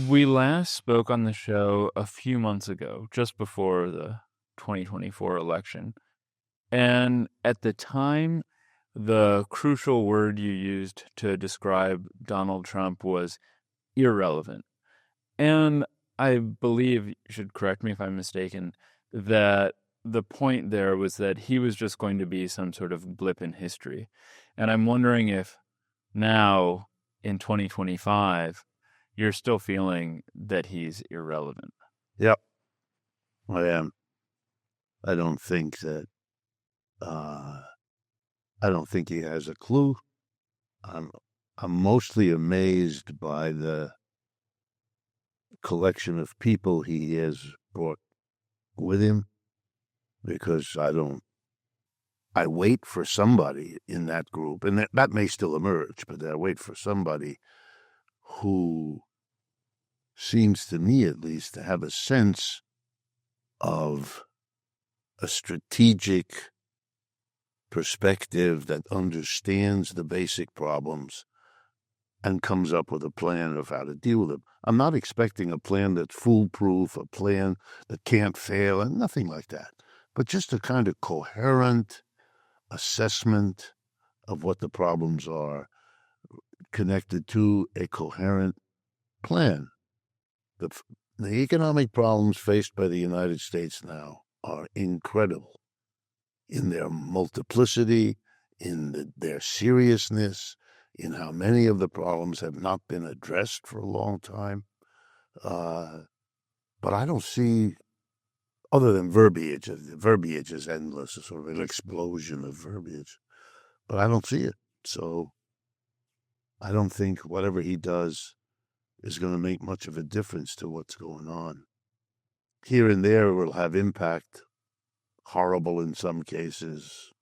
We last spoke on the show a few months ago, just before the 2024 election. And at the time, the crucial word you used to describe Donald Trump was irrelevant. And I believe, you should correct me if I'm mistaken, that the point there was that he was just going to be some sort of blip in history. And I'm wondering if now, in 2025, you're still feeling that he's irrelevant. Yep, I am. I don't think that. Uh, I don't think he has a clue. I'm. I'm mostly amazed by the collection of people he has brought with him, because I don't. I wait for somebody in that group, and that may still emerge, but I wait for somebody who seems to me, at least, to have a sense of a strategic perspective that understands the basic problems and comes up with a plan of how to deal with them. I'm not expecting a plan that's foolproof, a plan that can't fail, and nothing like that, but just a kind of coherent assessment of what the problems are, connected to a coherent plan. The economic problems faced by the United States now are incredible in their multiplicity, in their seriousness, in how many of the problems have not been addressed for a long time. But I don't see, other than verbiage, the verbiage is endless, a sort of an explosion of verbiage, but I don't see it. So I don't think whatever he does is going to make much of a difference to what's going on. Here and there it will have impact, horrible in some cases,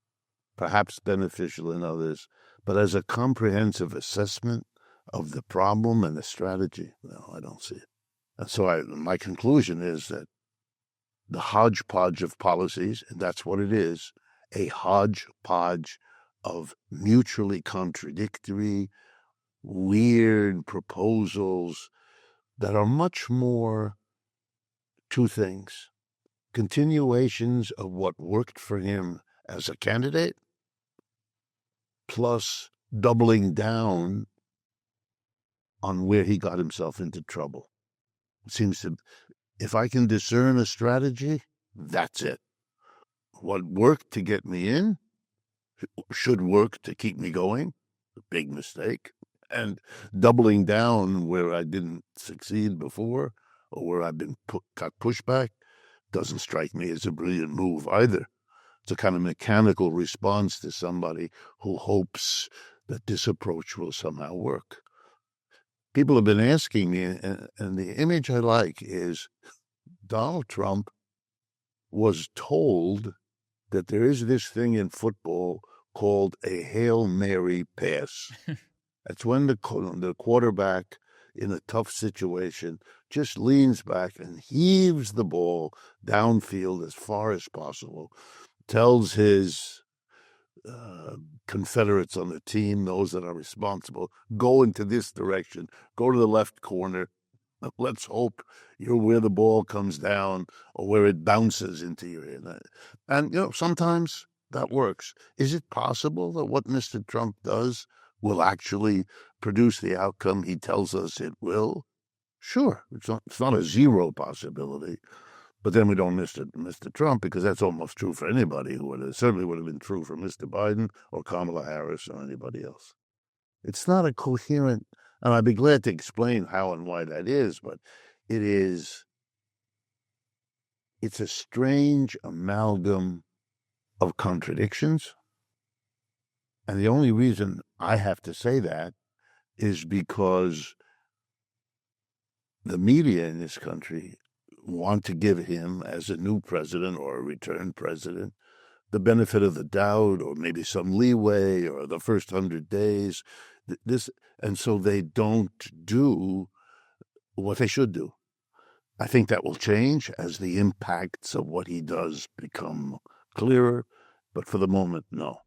perhaps beneficial in others, but as a comprehensive assessment of the problem and the strategy, no, I don't see it. And so my conclusion is that the hodgepodge of policies, and that's what it is, a hodgepodge of mutually contradictory, weird proposals that are much more two things: continuations of what worked for him as a candidate, plus doubling down on where he got himself into trouble. It seems to, if I can discern a strategy, that's it. What worked to get me in should work to keep me going. A big mistake. And doubling down where I didn't succeed before, or where I've been got pushback, doesn't strike me as a brilliant move either. It's a kind of mechanical response to somebody who hopes that this approach will somehow work. People have been asking me, and the image I like is Donald Trump was told that there is this thing in football called a Hail Mary pass. That's when the quarterback, in a tough situation, just leans back and heaves the ball downfield as far as possible, tells his confederates on the team, those that are responsible, go into this direction, go to the left corner. Let's hope you're where the ball comes down or where it bounces into your head. And, sometimes that works. Is it possible that what Mr. Trump does will actually produce the outcome he tells us it will? Sure. It's not a zero possibility. But then we don't miss Mr. Trump, because that's almost true for anybody certainly would have been true for Mr. Biden or Kamala Harris or anybody else. It's not a coherent, and I'd be glad to explain how and why that is, but it's a strange amalgam of contradictions. And the only reason I have to say that is because the media in this country want to give him, as a new president or a returned president, the benefit of the doubt, or maybe some leeway, or the first 100 days. And so they don't do what they should do. I think that will change as the impacts of what he does become clearer, but for the moment, no.